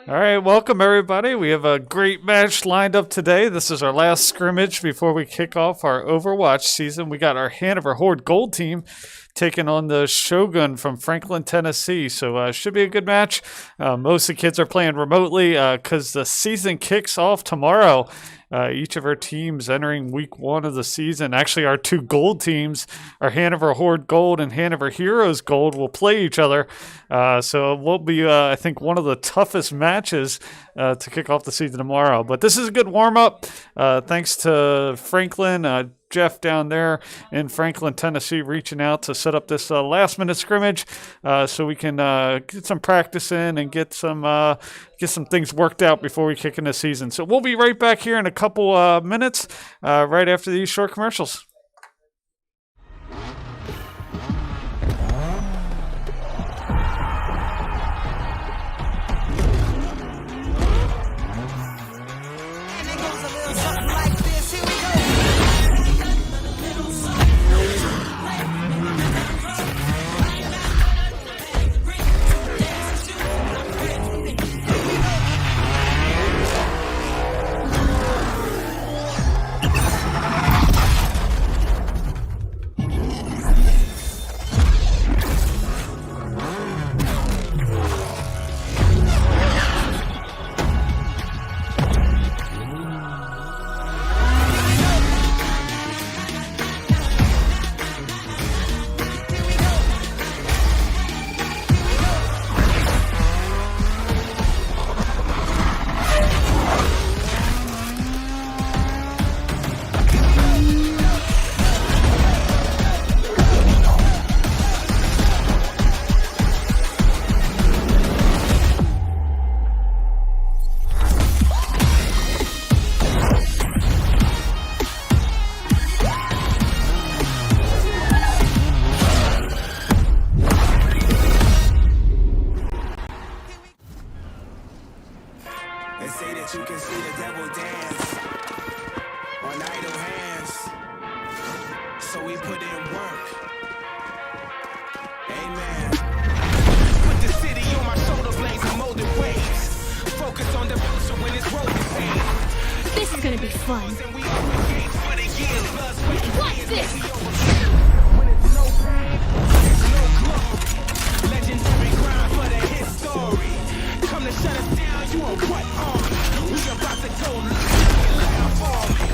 All right, welcome everybody. We have a great match lined up today. This is our last scrimmage before we kick off our Overwatch season. We got our Hanover Horde Gold team taking on the Shogun from Franklin, Tennessee. So should be a good match. Most of the kids are playing remotely because the season kicks off tomorrow. Each of our teams entering week 1 of the season. Actually, our 2 gold teams, our Hanover Horde Gold and Hanover Heroes Gold, will play each other. So it will be, I think, one of the toughest matches to kick off the season tomorrow. But this is a good warm-up. Thanks to Franklin, Jeff down there in Franklin, Tennessee, reaching out to set up this last-minute scrimmage so we can get some practice in and get some things worked out before we kick in the season. So we'll be right back here in a couple minutes right after these short commercials. They say that you can see the devil dance on idle hands, so we put in work. Amen. Put the city on my shoulder blades and molded waves. Focus on the future when it's rolling pain. This is gonna be fun. Watch this! When it's no pain, it's no glory. Legendary grind for the history. Come to shut us down, you on what army? We about to go live for me.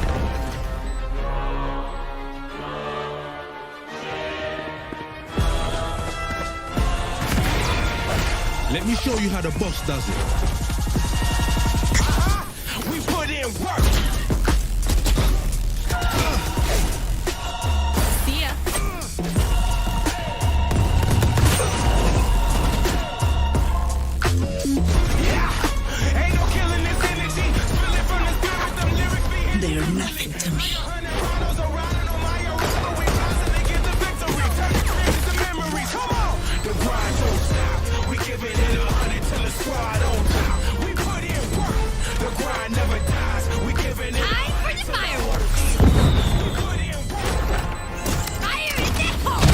Let me show you how the boss does it. We put in work. See ya. Ain't no killing this energy. Feel it from the spirit, them lyrics be hitting. They are nothing to me. Chronos are riding on my arrow. We constantly get the victory. Turn the dreams to memories. Come on. The grind don't stop. We giving it 100 till the squad on top. We put in work. The grind never dies. We giving it Time for the fireworks. we put in work. Fire in the hole!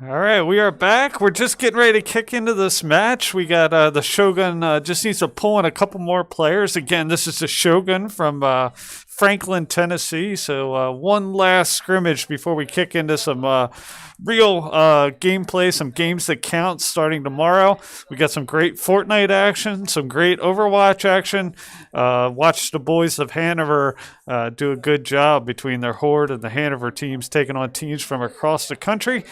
All right, we are back. We're just getting ready to kick into this match. We got the Shogun just needs to pull in a couple more players. Again, this is the Shogun from Franklin, Tennessee. So one last scrimmage before we kick into some real gameplay, some games that count starting tomorrow. We got some great Fortnite action, some great Overwatch action. Watch the boys of Hanover do a good job between their Horde and the Hanover teams taking on teams from across the country.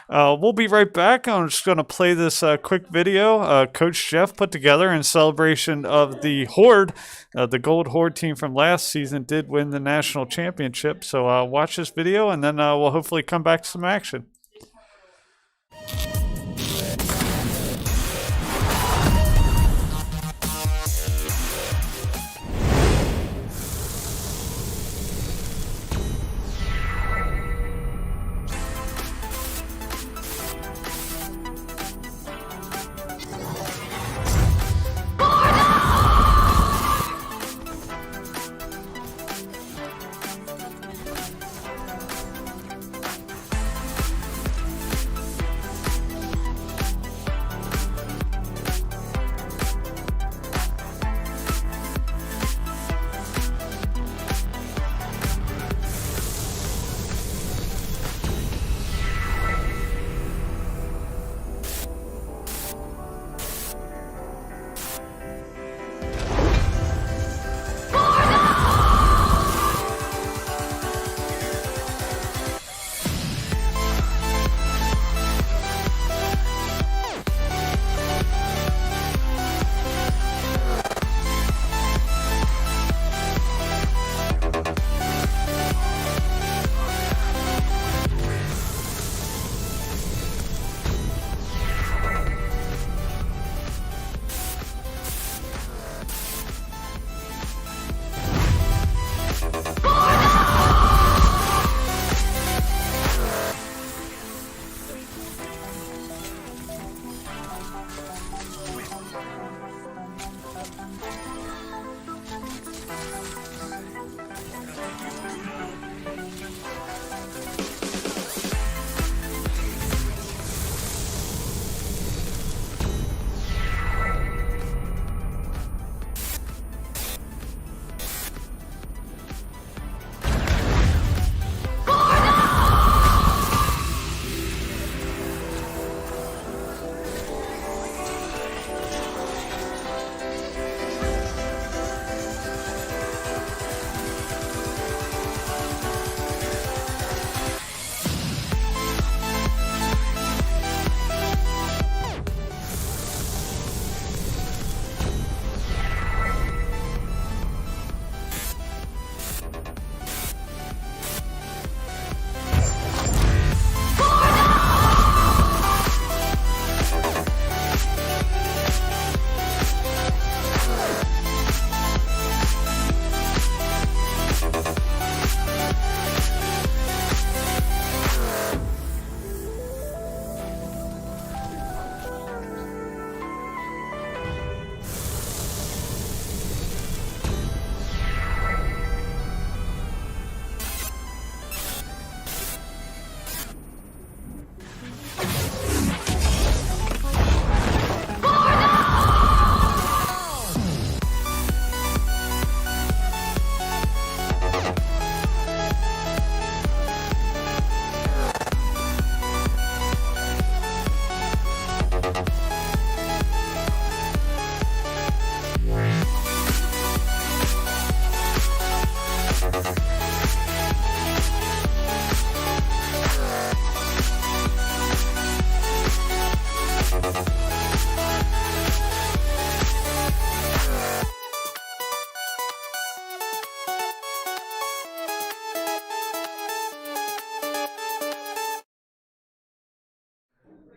We'll be right back. I'm just going to play this quick video Coach Jeff put together in celebration of the Horde. The Gold Horde team from last season did win the national championship. So watch this video, and then we'll hopefully come back to some action.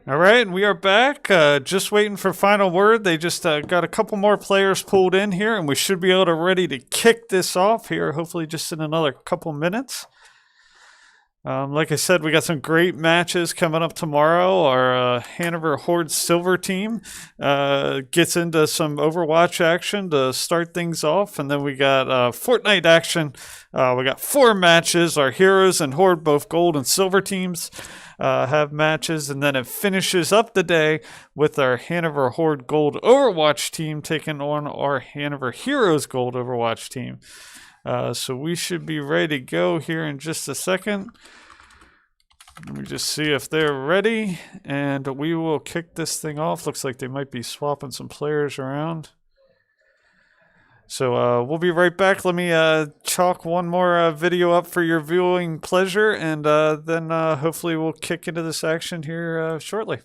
All right, and we are back. Just waiting for final word. They just got a couple more players pulled in here, and we should be able to ready to kick this off here, hopefully just in another couple minutes. Like I said, we got some great matches coming up tomorrow. Our Hanover Horde Silver team gets into some Overwatch action to start things off, and then we got Fortnite action. We got 4 matches. Our Heroes and Horde, both Gold and Silver teams, have matches, and then it finishes up the day with our Hanover Horde Gold Overwatch team taking on our Hanover Heroes Gold Overwatch team. So we should be ready to go here in just a second. Let me just see if they're ready, and we will kick this thing off. Looks like they might be swapping some players around. So we'll be right back. Let me chalk one more video up for your viewing pleasure, and then hopefully we'll kick into this action here shortly.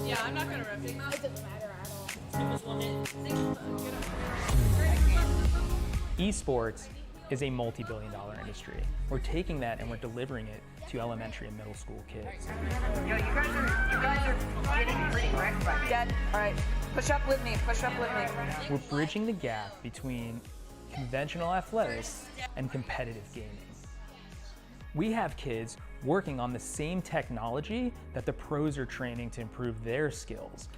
Yeah, I'm not gonna rip it. It doesn't matter at all. Esports is a multi-billion-dollar industry. We're taking that and we're delivering it to elementary and middle school kids. Yo, you guys are getting pretty wrecked by me. Dad, all right, push up with me, push up with me. We're bridging the gap between conventional athletics and competitive gaming. We have kids working on the same technology that the pros are training to improve their skills.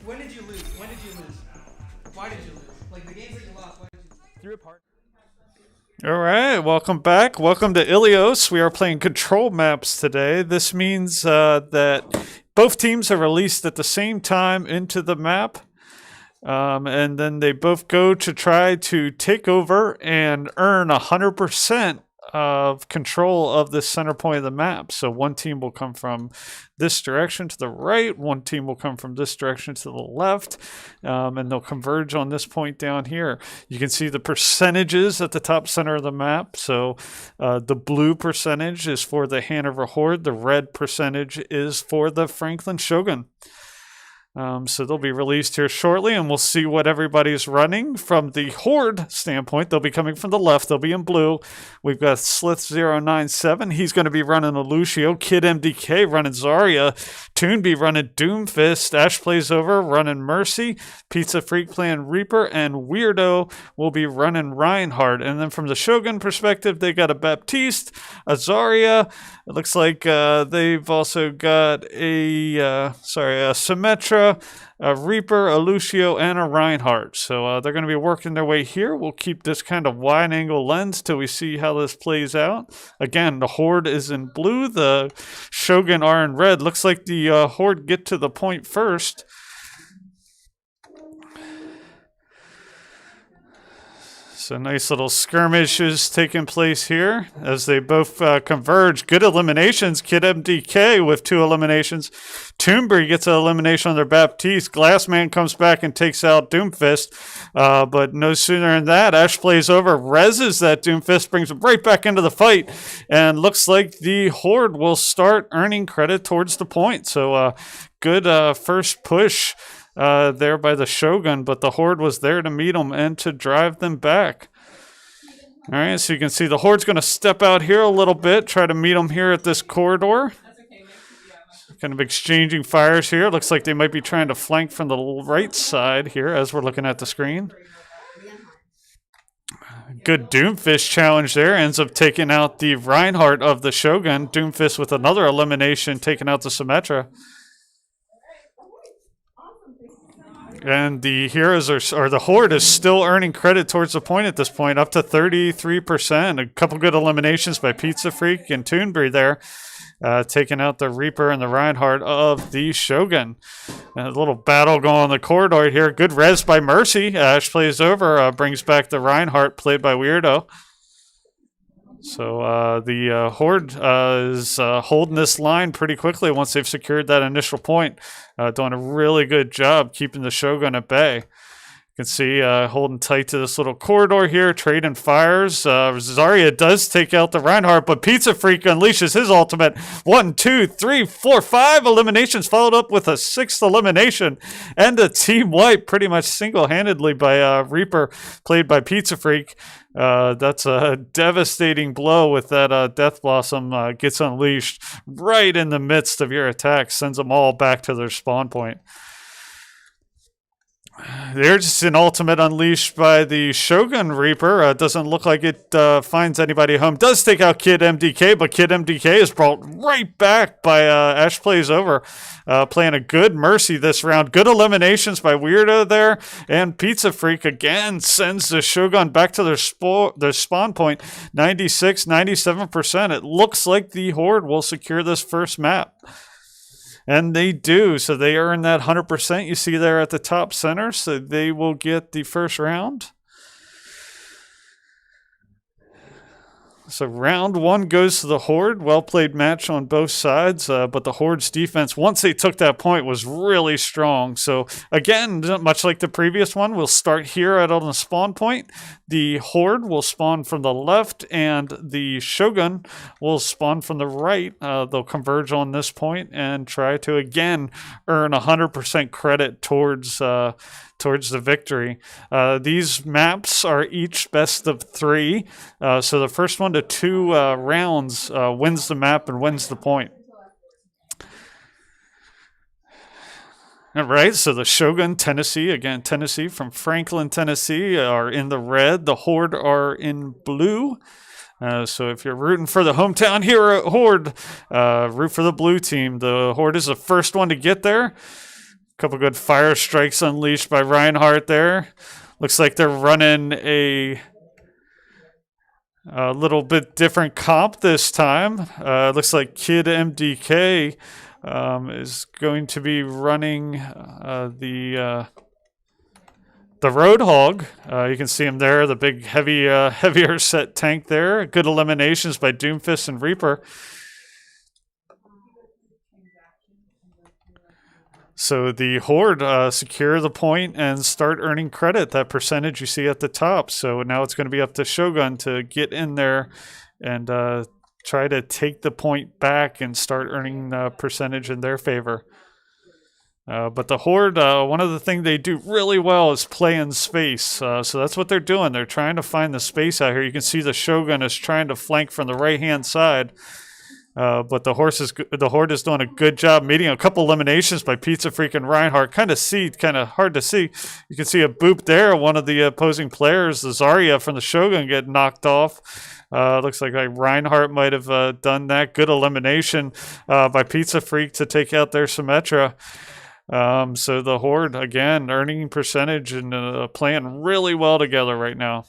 When did you lose? When did you lose? Why did you lose? Like the games that you lost, why did you lose? Through a part. All right, welcome back. Welcome to Ilios. We are playing control maps today. This means that both teams are released at the same time into the map. And then they both go to try to take over and earn 100% of control of the center point of the map. So one team will come from this direction to the right, one team will come from this direction to the left, and they'll converge on this point down here. You can see the percentages at the top center of the map. So the blue percentage is for the Hanover Horde, the red percentage is for the Franklin Shogun. So they'll be released here shortly, and we'll see what everybody's running. From the Horde standpoint, they'll be coming from the left. They'll be in blue. We've got Slith097. He's going to be running a Lucio. Kid MDK running Zarya. Toonby running Doomfist. Ash Plays Over running Mercy. Pizza Freak playing Reaper. And Weirdo will be running Reinhardt. And then from the Shogun perspective, they got a Baptiste, a Zarya. It looks like they've also got a Symmetra, a Reaper, a Lucio, and a Reinhardt. So they're going to be working their way here. We'll keep this kind of wide angle lens till we see how this plays out. Again, the Horde is in blue. The Shogun are in red. Looks like the Horde get to the point first. So nice little skirmishes taking place here as they both converge. Good eliminations. Kid MDK with 2 eliminations. Toonbury gets an elimination on their Baptiste. Glassman comes back and takes out Doomfist. But no sooner than that, Ash Plays Over, reses that Doomfist, brings him right back into the fight. And looks like the Horde will start earning credit towards the point. So good first push there by the Shogun, but the Horde was there to meet them and to drive them back. All right, so you can see the Horde's going to step out here a little bit, try to meet them here at this corridor. Kind of exchanging fires here. Looks like they might be trying to flank from the right side here as we're looking at the screen. Good Doomfist challenge there. Ends up taking out the Reinhardt of the Shogun. Doomfist with another elimination, taking out the Symmetra. And the Heroes or the Horde is still earning credit towards the point at this point, up to 33%. A couple good eliminations by Pizza Freak and Toonbury there, taking out the Reaper and the Reinhardt of the Shogun. And a little battle going on the corridor here. Good res by Mercy. Ash Plays Over, brings back the Reinhardt, played by Weirdo. So the Horde is holding this line pretty quickly once they've secured that initial point. Doing a really good job keeping the Shogun at bay. You can see holding tight to this little corridor here, trading fires. Zarya does take out the Reinhardt, but Pizza Freak unleashes his ultimate. 1, 2, 3, 4, 5 eliminations, followed up with a 6th elimination. And a team wipe pretty much single-handedly by Reaper, played by Pizza Freak. That's a devastating blow with that Death Blossom gets unleashed right in the midst of your attack, sends them all back to their spawn point. There's just an ultimate unleashed by the Shogun Reaper. Doesn't look like it finds anybody home. Does take out Kid MDK, but Kid MDK is brought right back by Ash Plays Over. Playing a good Mercy this round. Good eliminations by Weirdo there. And Pizza Freak again sends the Shogun back to their spawn point. 96, 97%. It looks like the Horde will secure this first map. And they do, so they earn that 100% you see there at the top center, so they will get the first round. So round 1 goes to the Horde. Well-played match on both sides, but the Horde's defense, once they took that point, was really strong. So again, much like the previous one, we'll start here on the spawn point. The Horde will spawn from the left, and the Shogun will spawn from the right. They'll converge on this point and try to, again, earn 100% credit towards the victory. These maps are each best of 3. So the first 1 to 2 rounds wins the map and wins the point. All right, so the Shogun, Tennessee, again, Tennessee from Franklin, Tennessee, are in the red. The Horde are in blue. So if you're rooting for the hometown hero Horde, root for the blue team. The Horde is the first one to get there. Couple good fire strikes unleashed by Reinhardt there. Looks like they're running a little bit different comp this time. Looks like Kid MDK is going to be running the Roadhog. You can see him there, the big heavier set tank there. Good eliminations by Doomfist and Reaper. So the Horde secure the point and start earning credit, that percentage you see at the top. So now it's going to be up to Shogun to get in there and try to take the point back and start earning percentage in their favor. But the Horde, one of the things they do really well is play in space. So that's what they're doing. They're trying to find the space out here. You can see the Shogun is trying to flank from the right-hand side. But the Horde is doing a good job meeting a couple eliminations by Pizza Freak and Reinhardt. Kind of hard to see. You can see a boop there. One of the opposing players, the Zarya from the Shogun, get knocked off. Looks like Reinhardt might have done that. Good elimination by Pizza Freak to take out their Symmetra. So the Horde, again, earning percentage and playing really well together right now.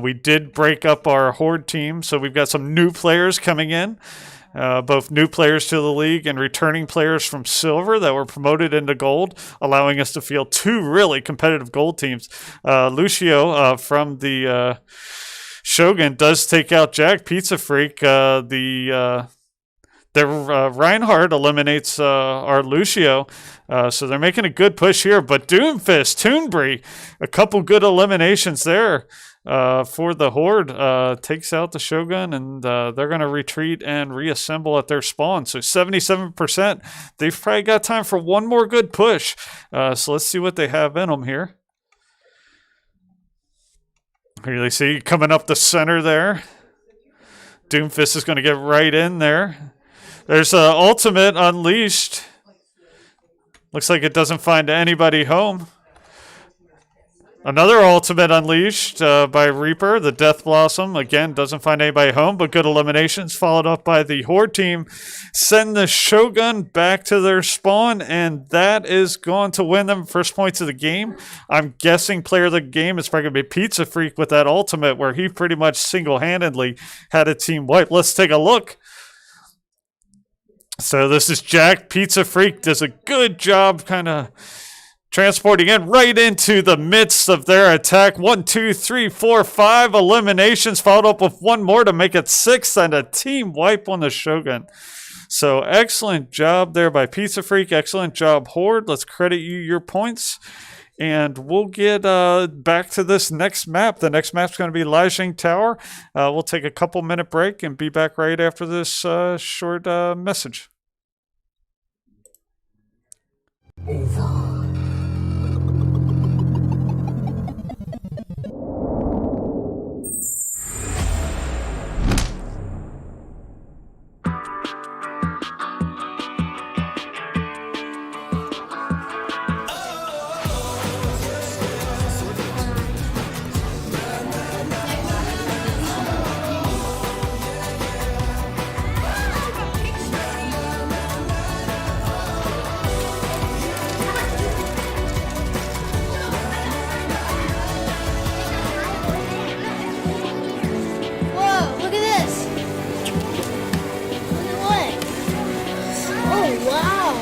We did break up our Horde team, so we've got some new players coming in, both new players to the league and returning players from Silver that were promoted into Gold, allowing us to field 2 really competitive Gold teams. Lucio from the Shogun does take out Jack. Pizza Freak. Reinhardt eliminates our Lucio, so they're making a good push here. But Doomfist, Toonbury, a couple good eliminations there. For the Horde, takes out the Shogun, and they're going to retreat and reassemble at their spawn. So 77%. They've probably got time for one more good push. So let's see what they have in them here. Here you see coming up the center there. Doomfist is going to get right in there. There's an ultimate unleashed. Looks like it doesn't find anybody home. Another ultimate unleashed by Reaper, the Death Blossom. Again, doesn't find anybody home, but good eliminations followed up by the Horde team. Send the Shogun back to their spawn, and that is going to win them first points of the game. I'm guessing player of the game is probably going to be Pizza Freak with that ultimate, where he pretty much single-handedly had a team wipe. Let's take a look. So this is Jack. Pizza Freak does a good job kind of transporting in right into the midst of their attack. 1, 2, 3, 4, 5 eliminations, followed up with one more to make it 6 and a team wipe on the Shogun. So excellent job there by Pizza Freak. Excellent job, Horde. Let's credit you your points. And we'll get back to this next map. The next map's going to be Lijiang Tower. We'll take a couple minute break and be back right after this short message. Whoa, look at this. Look at what? Oh, wow.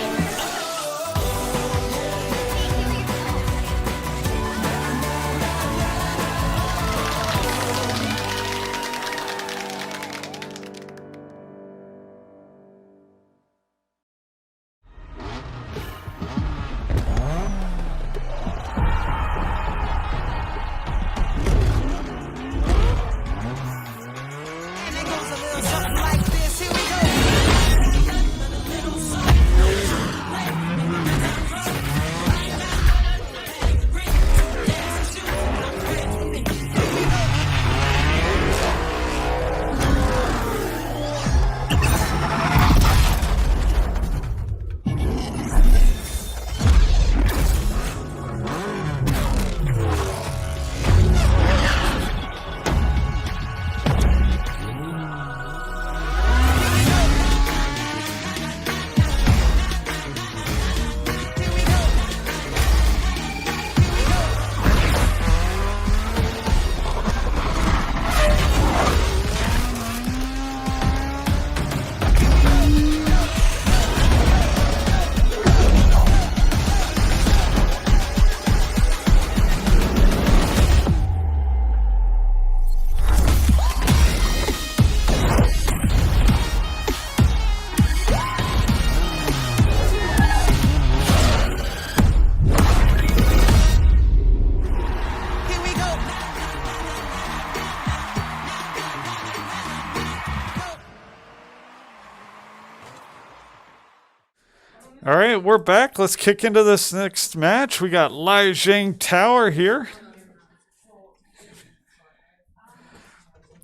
All right, we're back. Let's kick into this next match. We got Lijiang Tower here.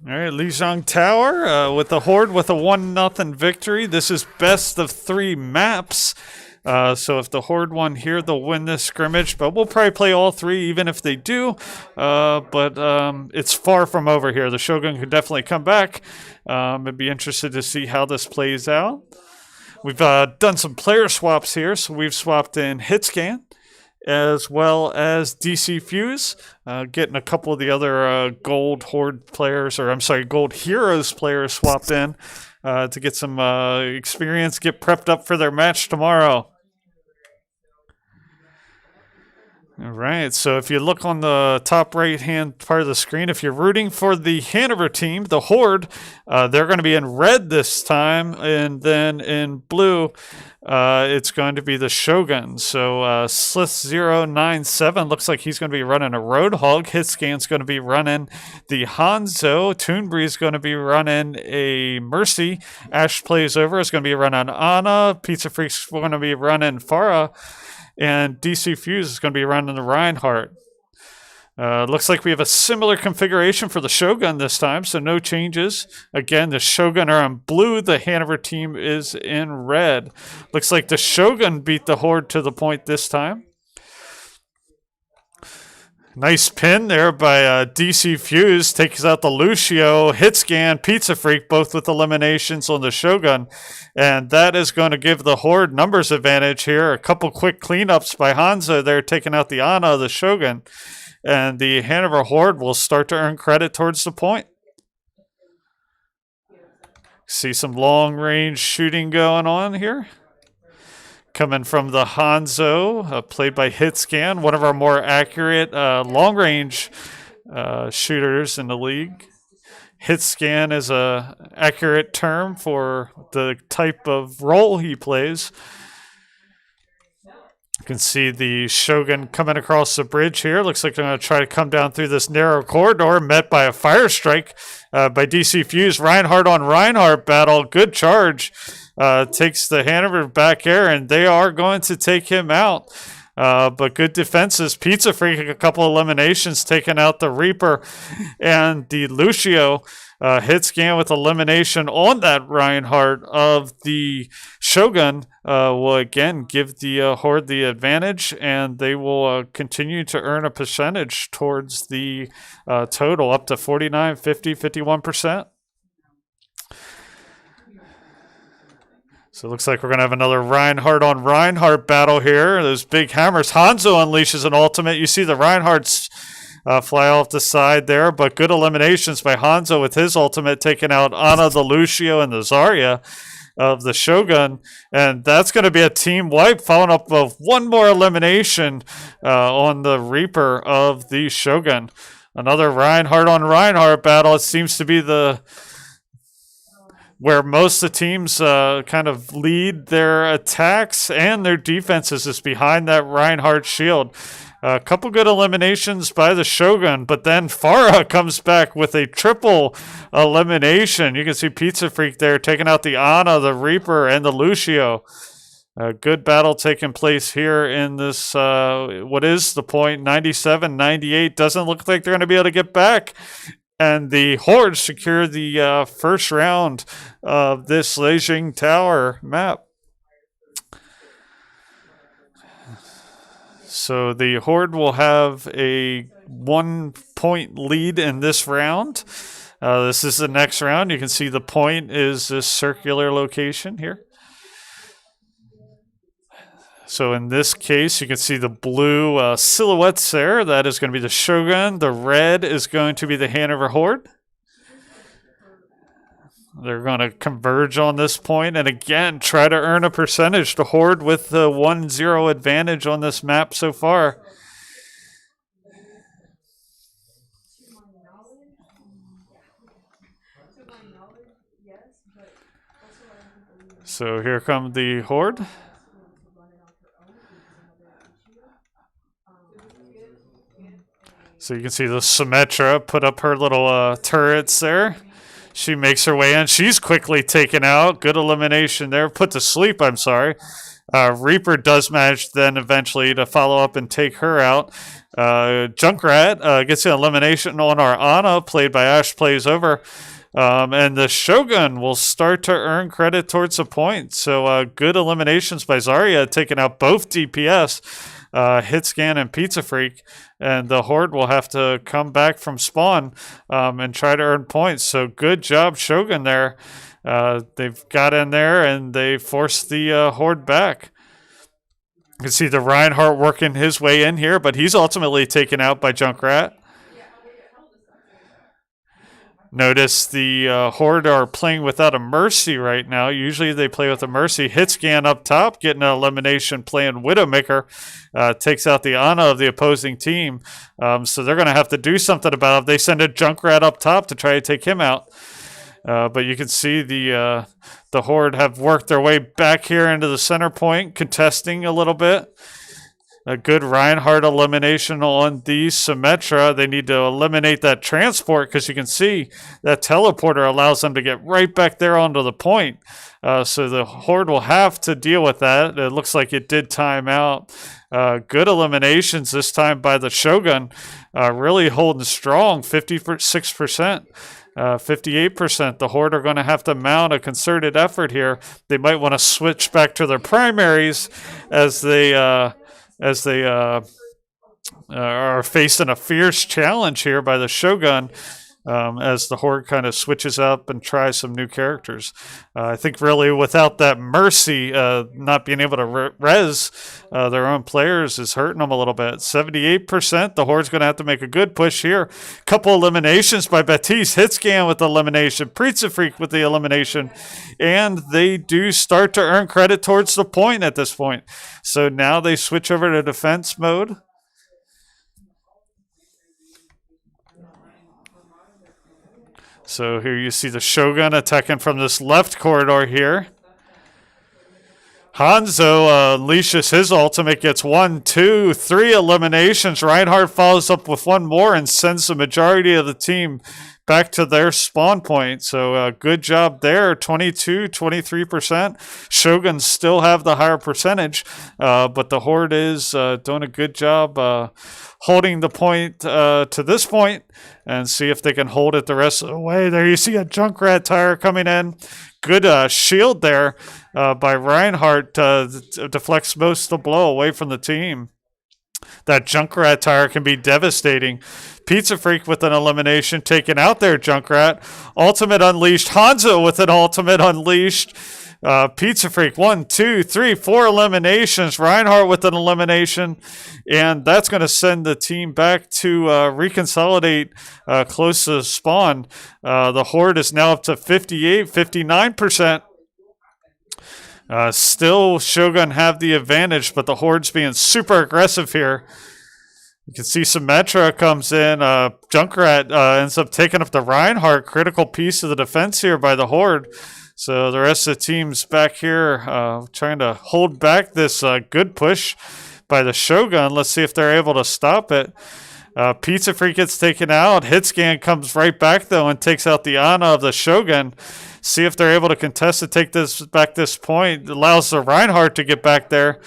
All right, Lijiang Tower with the Horde with a 1-0 victory. This is best of 3 maps. So if the Horde won here, they'll win this scrimmage. But we'll probably play all 3, even if they do. But it's far from over here. The Shogun could definitely come back. I'd be interested to see how this plays out. We've done some player swaps here. So we've swapped in Hitscan as well as DC Fuse, getting a couple of the other Gold Horde players, or I'm sorry, Gold Heroes players swapped in to get some experience, get prepped up for their match tomorrow. All right, so if you look on the top right-hand part of the screen, if you're rooting for the Hanover team, the Horde, they're going to be in red this time, and then in blue, it's going to be the Shogun. So Slith097 looks like he's going to be running a Roadhog. Hitscan's going to be running the Hanzo. Toonbree's going to be running a Mercy. Ash Plays Over is going to be running Ana. Pizza Freak's going to be running Farah. And DC Fuse is going to be running the Reinhardt. Looks like we have a similar configuration for the Shogun this time, so no changes. Again, the Shogun are in blue. The Hanover team is in red. Looks like the Shogun beat the Horde to the point this time. Nice pin there by DC Fuse. Takes out the Lucio, Hitscan, Pizza Freak, both with eliminations on the Shogun. And that is going to give the Horde numbers advantage here. A couple quick cleanups by Hanzo there, taking out the Ana of the Shogun. And the Hanover Horde will start to earn credit towards the point. See some long-range shooting going on here. Coming from the Hanzo, played by Hitscan, one of our more accurate long-range shooters in the league. Hitscan is a accurate term for the type of role he plays. You can see the Shogun coming across the bridge here. Looks like they're going to try to come down through this narrow corridor, met by a fire strike by DC Fuse. Reinhardt on Reinhardt battle. Good charge. Takes the Hanover back air, and they are going to take him out. But good defenses. Pizza Freak, a couple eliminations, taking out the Reaper and the Lucio. Hit scan with elimination on that Reinhardt of the Shogun will again give the Horde the advantage, and they will continue to earn a percentage towards the total up to 49, 50, 51%. So it looks like we're going to have another Reinhardt on Reinhardt battle here. Those big hammers. Hanzo unleashes an ultimate. You see the Reinhardts fly off the side there, but good eliminations by Hanzo with his ultimate, taking out Ana, the Lucio, and the Zarya of the Shogun. And that's going to be a team wipe, following up with one more elimination on the Reaper of the Shogun. Another Reinhardt on Reinhardt battle. It seems to be where most of the teams kind of lead their attacks and their defenses is behind that Reinhardt shield. A couple good eliminations by the Shogun, but then Farah comes back with a triple elimination. You can see Pizza Freak there taking out the Ana, the Reaper, and the Lucio. A good battle taking place here in this, what is the point, 97-98. Doesn't look like they're going to be able to get back. And the Horde secure the first round of this Leijing Tower map. So the Horde will have a 1-point lead in this round. This is the next round. You can see the point is this circular location here. So in this case, you can see the blue silhouettes there. That is going to be the Shogun. The red is going to be the Hanover Horde. They're going to converge on this point and again try to earn a percentage. The Horde with the 1-0 advantage on this map so far. So here come the Horde. So you can see the Symmetra put up her little turrets there. She makes her way in. She's quickly taken out. Good elimination there. Put to sleep, I'm sorry. Reaper does manage then eventually to follow up and take her out. Junkrat gets an elimination on our Ana, played by Ash Plays Over. And the Shogun will start to earn credit towards a point. So good eliminations by Zarya, taking out both DPS. Hit Scan and Pizza Freak, and the Horde will have to come back from spawn and try to earn points. So good job, Shogun there. They've got in there and they forced the Horde back. You can see the Reinhardt working his way in here, but he's ultimately taken out by Junkrat. Notice the Horde are playing without a Mercy right now. Usually they play with a Mercy. Hit Scan up top, getting an elimination, playing Widowmaker. Takes out the Ana of the opposing team. So they're going to have to do something about it. They send a Junkrat up top to try to take him out. But you can see the Horde have worked their way back here into the center point, contesting a little bit. A good Reinhardt elimination on the Symmetra. They need to eliminate that transport because you can see that teleporter allows them to get right back there onto the point. So the Horde will have to deal with that. It looks like it did time out. Good eliminations this time by the Shogun. Really holding strong, 56%. 58%. The Horde are going to have to mount a concerted effort here. They might want to switch back to their primaries as they are facing a fierce challenge here by the Shogun as the Horde kind of switches up and tries some new characters. I think really without that Mercy, not being able to res their own players is hurting them a little bit. 78%. The Horde's going to have to make a good push here. Couple eliminations by Baptiste. Hitscan with the elimination. Pizza Freak with the elimination. And they do start to earn credit towards the point at this point. So now they switch over to defense mode. So here you see the Shogun attacking from this left corridor here. Hanzo unleashes his ultimate, gets 1, 2, 3 eliminations. Reinhardt follows up with one more and sends the majority of the team back to their spawn point. So good job there, 22, 23%. Shogun still have the higher percentage, but the Horde is doing a good job holding the point to this point, and see if they can hold it the rest of the way. There you see a Junkrat tire coming in. Good shield there by Reinhardt, deflects most of the blow away from the team. That Junkrat tire can be devastating. Pizza Freak with an elimination, taking out their Junkrat. Ultimate unleashed. Hanzo with an ultimate unleashed. Pizza Freak, 1, 2, 3, 4 eliminations. Reinhardt with an elimination. And that's going to send the team back to reconsolidate close to spawn. The Horde is now up to 58, 59%. Still, Shogun have the advantage, but the Horde's being super aggressive here. You can see Symmetra comes in. Junkrat ends up taking up the Reinhardt, critical piece of the defense here by the Horde. So the rest of the team's back here trying to hold back this good push by the Shogun. Let's see if they're able to stop it. Pizza Freak gets taken out. Hitscan comes right back, though, and takes out the Ana of the Shogun. See if they're able to contest to take this back this point. Allows the Reinhardt to get back there.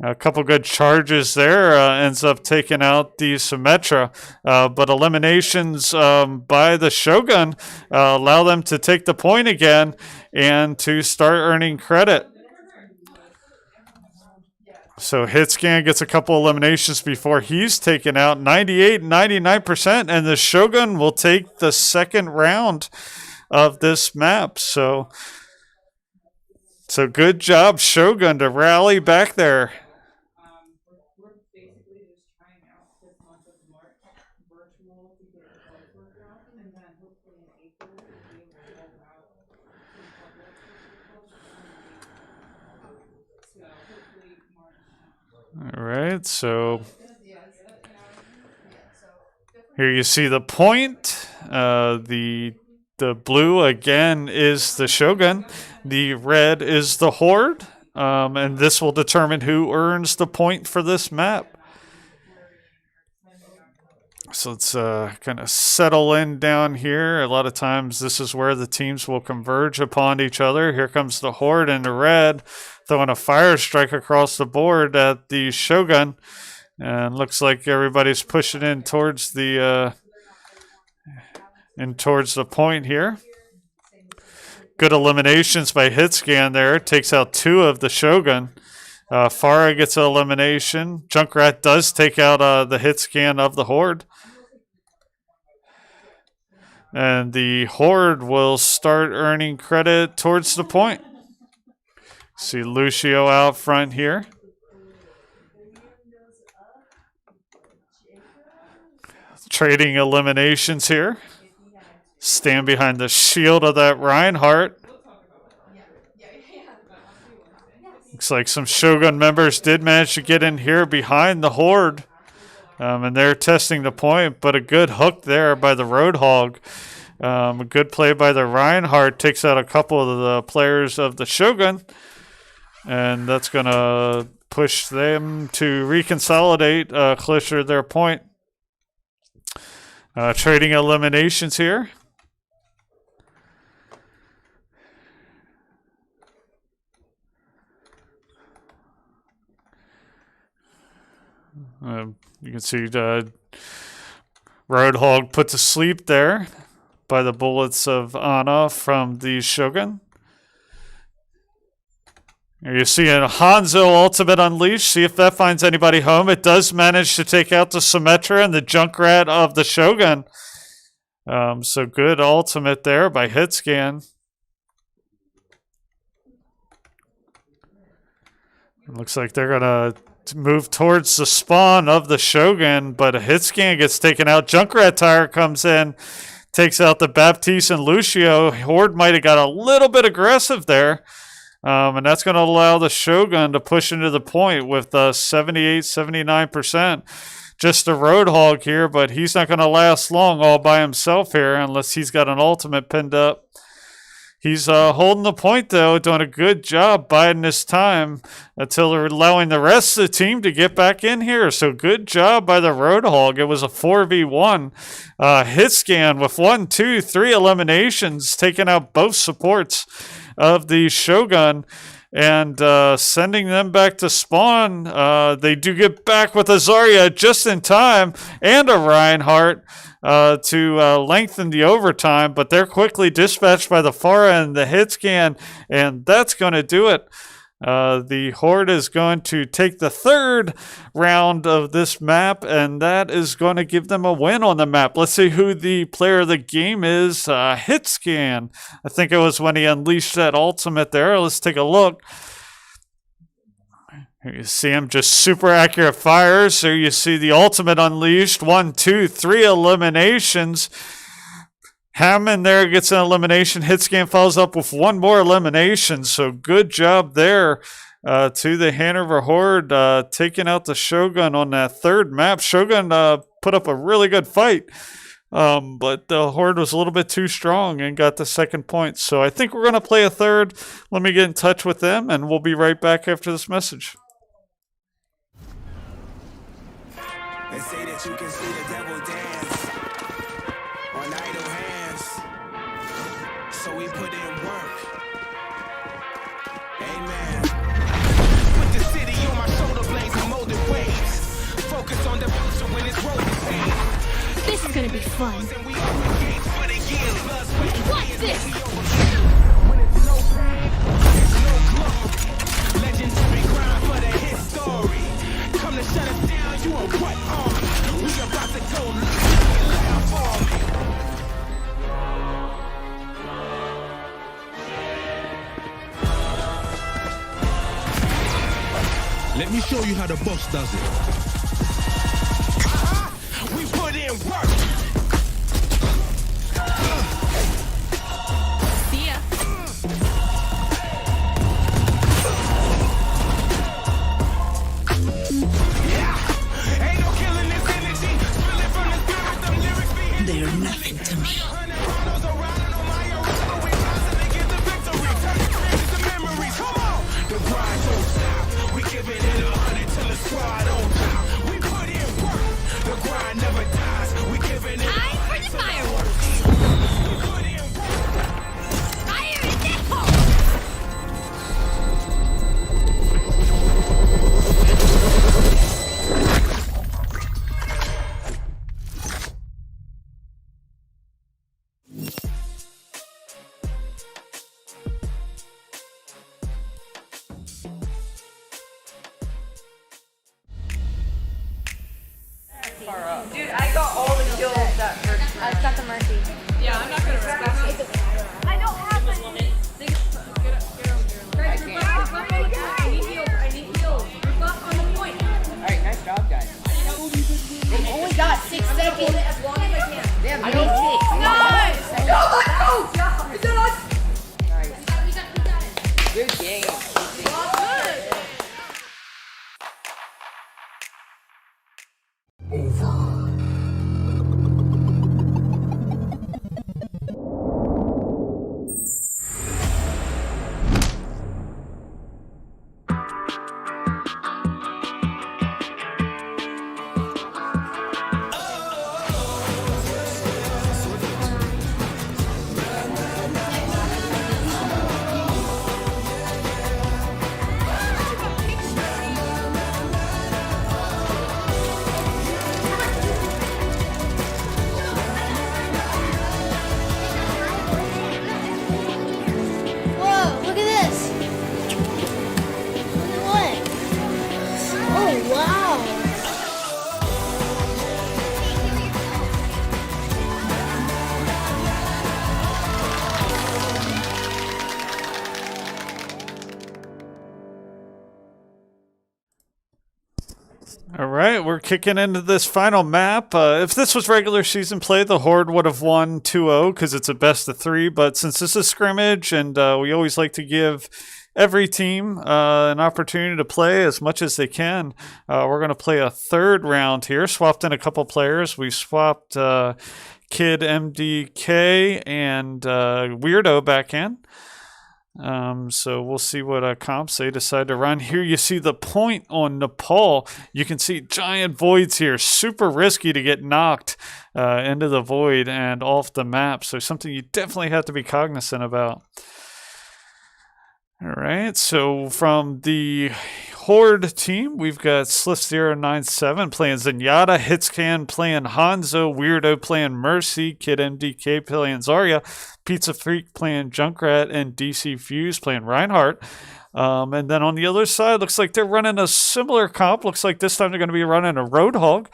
A couple good charges there. Ends up taking out the Symmetra. But eliminations by the Shogun allow them to take the point again and to start earning credit. So Hitscan gets a couple eliminations before he's taken out. 98, 99%. And the Shogun will take the second round of this map. So good job, Shogun, to rally back there. We're basically just trying out this month of March virtual to get the bug worked out, and then hopefully in April we'll be able to roll out the public. So hopefully March. All right, so here you see the point. The blue, again, is the Shogun. The red is the Horde. And this will determine who earns the point for this map. So let's kind of settle in down here. A lot of times this is where the teams will converge upon each other. Here comes the Horde in the red, throwing a fire strike across the board at the Shogun. And looks like everybody's pushing in towards the point here. Good eliminations by Hitscan there. Takes out 2 of the Shogun. Farah gets an elimination. Junkrat does take out the Hitscan of the Horde. And the Horde will start earning credit towards the point. See Lucio out front here. Trading eliminations here. Stand behind the shield of that Reinhardt. Looks like some Shogun members did manage to get in here behind the Horde. And they're testing the point, but a good hook there by the Roadhog. A good play by the Reinhardt. Takes out a couple of the players of the Shogun. And that's going to push them to reconsolidate closer to their point. Trading eliminations here. You can see Roadhog put to sleep there by the bullets of Ana from the Shogun. Here you see a Hanzo ultimate unleashed. See if that finds anybody home. It does manage to take out the Symmetra and the Junkrat of the Shogun. So good ultimate there by Hitscan. It looks like they're going to move towards the spawn of the Shogun, but a Hitscan gets taken out. Junkrat tire comes in, takes out the Baptiste and Lucio. Horde might have got a little bit aggressive there. And that's going to allow the Shogun to push into the point with 78, 79%. Just a Roadhog here, but he's not going to last long all by himself here unless he's got an ultimate pinned up. He's holding the point, though, doing a good job biding his time until they're allowing the rest of the team to get back in here. So good job by the Roadhog. It was a 4v1 hit scan with 1, 2, 3 eliminations, taking out both supports of the Shogun and sending them back to spawn. They do get back with a Zarya just in time and a Reinhardt to lengthen the overtime, but they're quickly dispatched by the Pharah and the hit scan, and that's going to do it. The Horde is going to take the third round of this map, and that is going to give them a win on the map. Let's see who the player of the game is. Hit scan. I think it was when he unleashed that ultimate there. Let's take a look. Here you see him just super accurate fires. So you see the ultimate unleashed. 1, 2, 3 eliminations. Hammond there gets an elimination. Hitscan follows up with 1 more elimination. So good job there to the Hanover Horde taking out the Shogun on that third map. Shogun put up a really good fight. But the Horde was a little bit too strong and got the second point. So I think we're going to play a third. Let me get in touch with them, and we'll be right back after this message. They say that you can see the devil dance on idle hands, so we put in work. Amen. Put the city on my shoulder blades and molded waves. Focus on the future when it's rolling pain. This is gonna be fun. And we open gates for the years. Watch this! When it's no pain, it's no glory. Legendary grind for the hit story. Come to shut us down, you a what army? We about to go loud for me. Let me show you how the boss does it. We put in work. See ya. Ain't no killing this energy. Spilling from the spirit, them lyrics be hitting. They're nothing to me. Ronaldo's around on my arena. We constantly get the victory. Turning dreams to memories. Come on. The grind don't stop. We giving it 100 till the squad on top. We put in work. The grind never dies. We giving it Time for the fireworks. We put in work. Fire in the hole! Dude, I got all the kills that first round. I've got the mercy. Yeah, I'm not gonna risk it. I don't have any. I need heals. Group up on the point. Alright, nice job, guys. They've only got 6 seconds. As long as I can. They have no 6. Nice. Good game. Whoa, look at this. Look at what? Oh, wow. All right, we're kicking into this final map. If this was regular season play, the Horde would have won 2-0 because it's a best of 3. But since this is scrimmage, and we always like to give every team an opportunity to play as much as they can, we're going to play a third round here. Swapped in a couple players. We swapped Kid MDK and Weirdo back in. So we'll see what comps they decide to run. Here you see the point on Nepal. You can see giant voids here. Super risky to get knocked into the void and off the map. So something you definitely have to be cognizant about. All right, so from the Horde team, we've got Sliff097 playing Zenyatta, Hitscan playing Hanzo, Weirdo playing Mercy, Kid MDK playing Zarya, Pizza Freak playing Junkrat, and DC Fuse playing Reinhardt. And then on the other side, looks like they're running a similar comp. Looks like this time they're going to be running a Roadhog.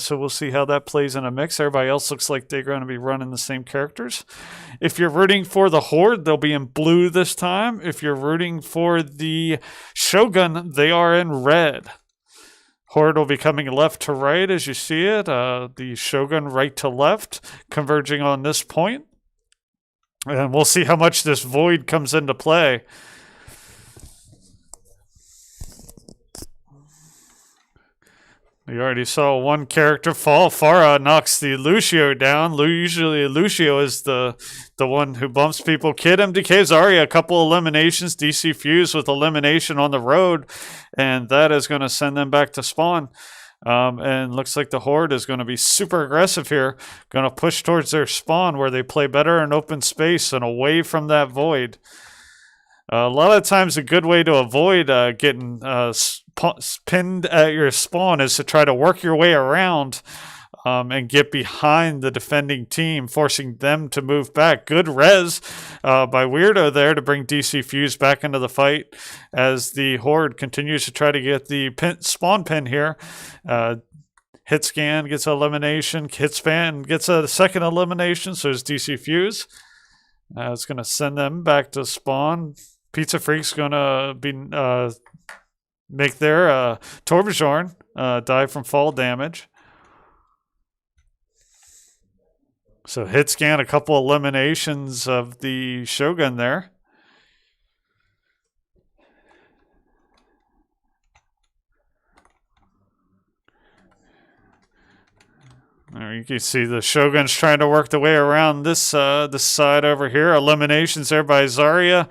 So we'll see how that plays in a mix. Everybody else looks like they're going to be running the same characters. If you're rooting for the Horde, they'll be in blue this time. If you're rooting for the Shogun, they are in red. Horde will be coming left to right as you see it. The Shogun right to left, converging on this point. And we'll see how much this void comes into play. We already saw one character fall. Farah knocks the Lucio down. Usually Lucio is the one who bumps people. Kid MDK Zarya, a couple eliminations. DC Fuse with elimination on the road. And that is going to send them back to spawn. And looks like the Horde is going to be super aggressive here. Going to push towards their spawn where they play better in open space and away from that void. A lot of times a good way to avoid getting pinned at your spawn is to try to work your way around and get behind the defending team, forcing them to move back. Good res by Weirdo there to bring DC Fuse back into the fight as the Horde continues to try to get the spawn pin here. Hitscan gets elimination. Hitscan gets a second elimination, so is DC Fuse. It's going to send them back to spawn. Pizza Freak's going to be make their Torbjorn die from fall damage. So Hitscan, a couple eliminations of the Shogun there. There you can see the Shogun's trying to work the way around this side over here. Eliminations there by Zarya,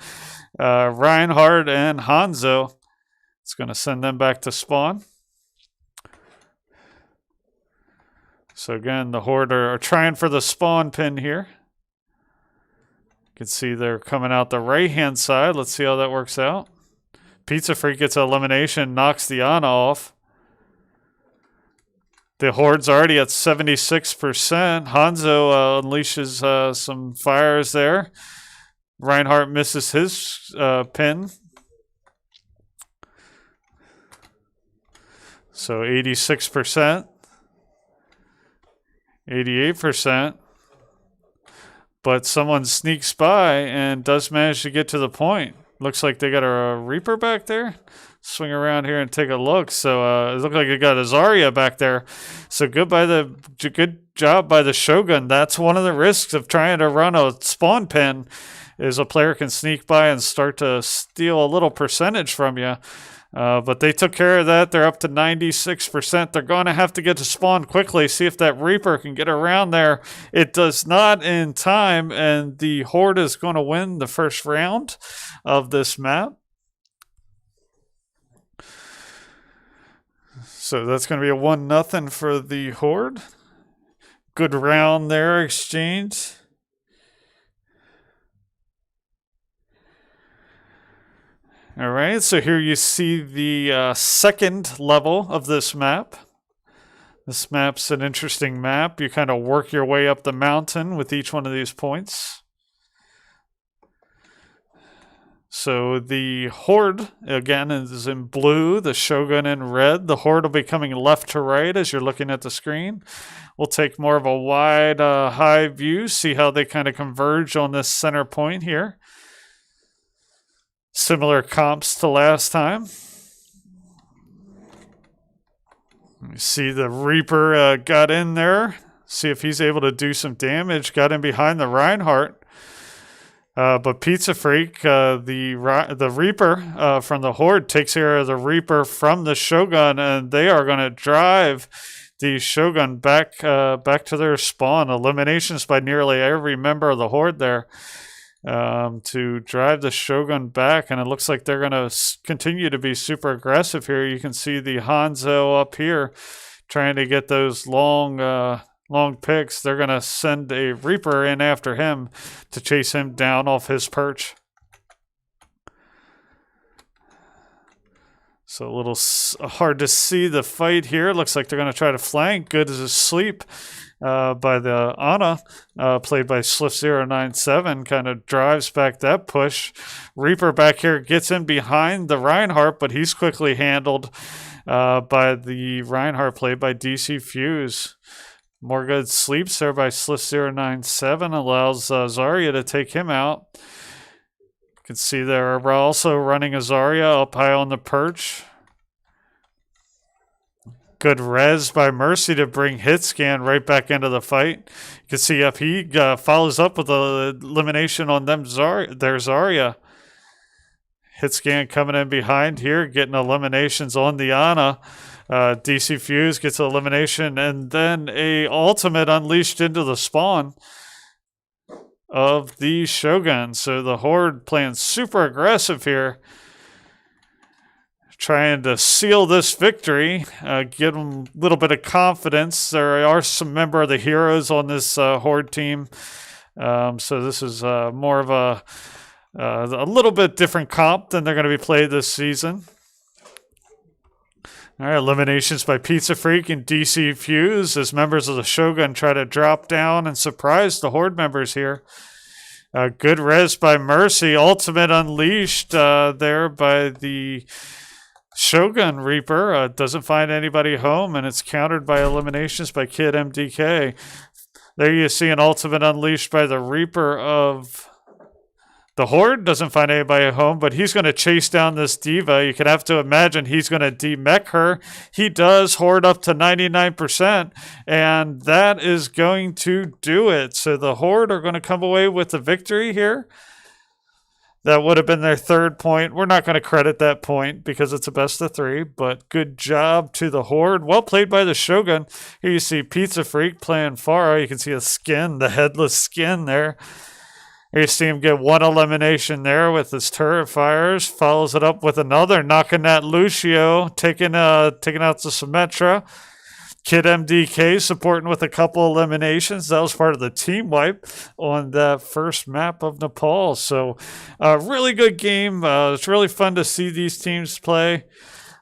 Reinhardt, and Hanzo. It's going to send them back to spawn. So again, the Horde are trying for the spawn pin here. You can see they're coming out the right-hand side. Let's see how that works out. Pizza Freak gets an elimination, knocks the Ana off. The Horde's already at 76%. Hanzo unleashes some fires there. Reinhardt misses his pin. So 86%. 88%. But someone sneaks by and does manage to get to the point. Looks like they got a Reaper back there. Swing around here and take a look. So it looked like they got a Zarya back there. So good job by the Shogun. That's one of the risks of trying to run a spawn pin, is a player can sneak by and start to steal a little percentage from you. But they took care of that. They're up to 96%. They're going to have to get to spawn quickly, see if that Reaper can get around there. It does not in time, and the Horde is going to win the first round of this map. So that's going to be a 1-0 for the Horde. Good round there, exchange. All right, so here you see the second level of this map. This map's an interesting map. You kind of work your way up the mountain with each one of these points. So the Horde, again, is in blue, the Shogun in red. The Horde will be coming left to right as you're looking at the screen. We'll take more of a wide, high view, see how they kind of converge on this center point here. Similar comps to last time. You see the Reaper got in there. See if he's able to do some damage. Got in behind the Reinhardt. But Pizza Freak, the Reaper from the Horde takes care of the Reaper from the Shogun, and they are going to drive the Shogun back to their spawn. Eliminations by nearly every member of the Horde there to drive the Shogun back, and it looks like they're going to continue to be super aggressive here. You can see the Hanzo up here trying to get those long picks. They're going to send a Reaper in after him to chase him down off his perch. So a little hard to see the fight here. Looks like they're going to try to flank. Good as a sleep by the Ana, played by Sliff097. Kind of drives back that push. Reaper back here gets in behind the Reinhardt, but he's quickly handled by the Reinhardt, played by DC Fuse. More good sleeps there by Sliff097. Allows Zarya to take him out. You can see they're also running a Zarya up high on the perch. Good res by Mercy to bring Hitscan right back into the fight. You can see up he follows up with an elimination on their Zarya. Hitscan coming in behind here, getting eliminations on the Ana. DC Fuse gets an elimination, and then a ultimate unleashed into the spawn of the Shogun. So the Horde playing super aggressive here, trying to seal this victory, give them a little bit of confidence. There are some member of the heroes on this Horde team, so this is more of a little bit different comp than they're going to be played this season. All right, eliminations by Pizza Freak and DC Fuse as members of the Shogun try to drop down and surprise the Horde members here. Good res by Mercy. Ultimate unleashed there by the Shogun Reaper. Doesn't find anybody home, and it's countered by eliminations by Kid MDK. There you see an ultimate unleashed by the Reaper of the Horde. Doesn't find anybody at home, but he's going to chase down this diva. You could have to imagine he's going to demech her. He does. Horde up to 99%, and that is going to do it. So the Horde are going to come away with the victory here. That would have been their third point. We're not going to credit that point because it's a best of three, but good job to the Horde. Well played by the Shogun. Here you see Pizza Freak playing Pharah. You can see a skin, the headless skin there. Here you see him get one elimination there with his turret fires. Follows it up with another, knocking that Lucio, taking out the Symmetra. Kid MDK supporting with a couple eliminations. That was part of the team wipe on that first map of Nepal. So really good game. It's really fun to see these teams play.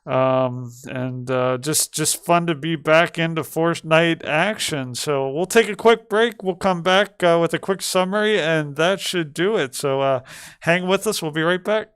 And just fun to be back into Fortnite action. So we'll take a quick break. We'll come back with a quick summary, and that should do it. So hang with us. We'll be right back.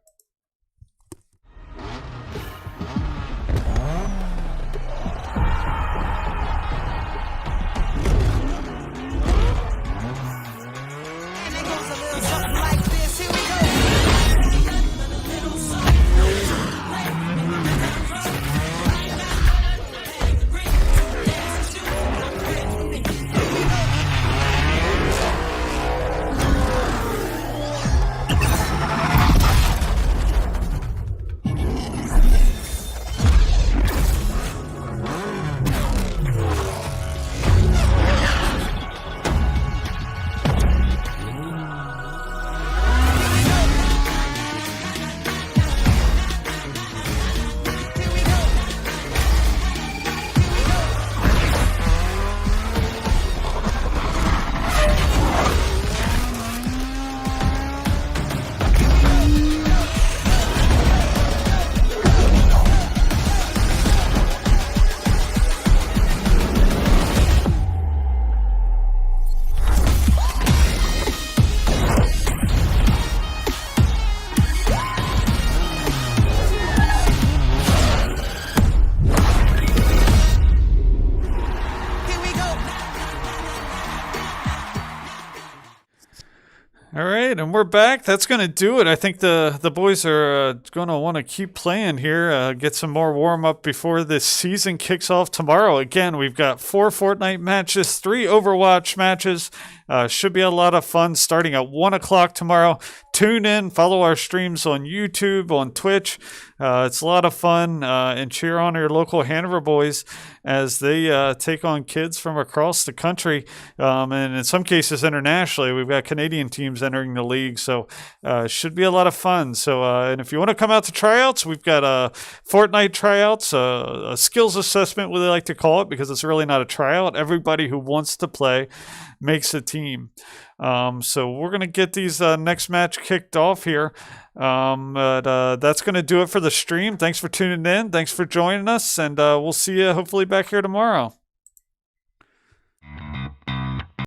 All right, and we're back. That's going to do it. I think the boys are going to want to keep playing here, get some more warm-up before this season kicks off tomorrow. Again, we've got 4 Fortnite matches, 3 Overwatch matches. Should be a lot of fun starting at 1 o'clock tomorrow. Tune in, follow our streams on YouTube, on Twitch. It's a lot of fun, and cheer on your local Hanover boys as they take on kids from across the country, and in some cases internationally. We've got Canadian teams entering the league, so should be a lot of fun. So, and if you want to come out to tryouts, we've got Fortnite tryouts, a skills assessment, what they like to call it, because it's really not a tryout. Everybody who wants to play makes a team. So we're going to get these next match kicked off here. But that's going to do it for the stream. Thanks for tuning in. Thanks for joining us. And we'll see you hopefully back here tomorrow.